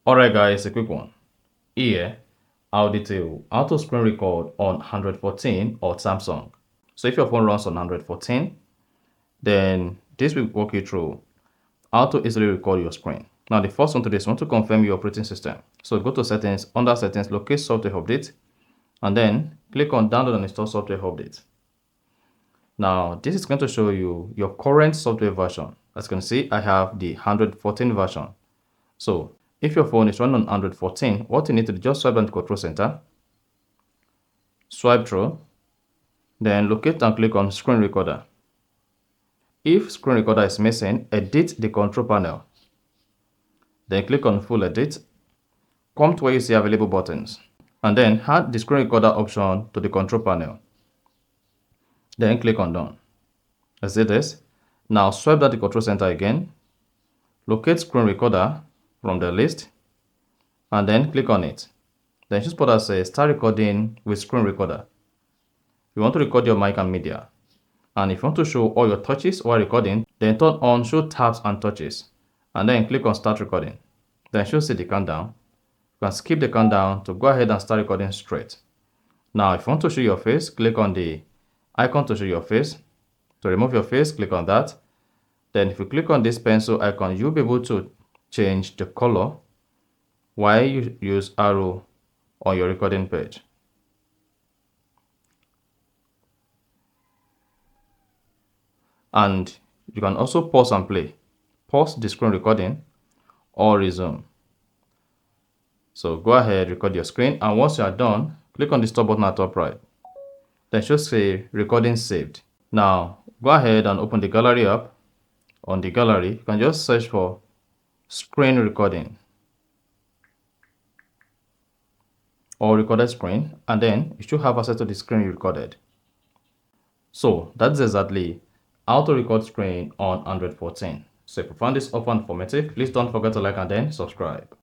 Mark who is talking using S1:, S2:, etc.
S1: Alright guys, a quick one. Here, I'll detail how to screen record on Android 14 or Samsung. So if your phone runs on Android 14, then this will walk you through how to easily record your screen. Now the first one to this, want to confirm your operating system. So go to settings, under settings, locate software update, and then click on download and install software update. Now this is going to show you your current software version. As you can see, I have the Android 14 version. So if your phone is running on Android 14, what you need to do, just swipe on the control center, swipe through, then locate and click on screen recorder. If screen recorder is missing, edit the control panel. Then click on full edit, come to where you see available buttons, and then add the screen recorder option to the control panel. Then click on done. As it is, now swipe down the control center again, locate screen recorder from the list, and then click on it. Then choose spot that says start recording with screen recorder. You want to record your mic and media. And if you want to show all your touches while recording, then turn on show taps and touches. And then click on start recording. Then show see the countdown. You can skip the countdown to go ahead and start recording straight. Now if you want to show your face, click on the icon to show your face. To remove your face, click on that. Then if you click on this pencil icon, you'll be able to change the color while you use arrow on your recording page. And you can also pause and play. Pause the screen recording or resume. So go ahead, record your screen, and once you are done, click on the stop button at top right. Then it should say recording saved. Now go ahead and open the gallery app. On the gallery, you can just search for screen recording or recorded screen, and then you should have access to the screen you recorded. So that's exactly how to record screen on Android 14. So if you found this offer informative, please don't forget to like and then subscribe.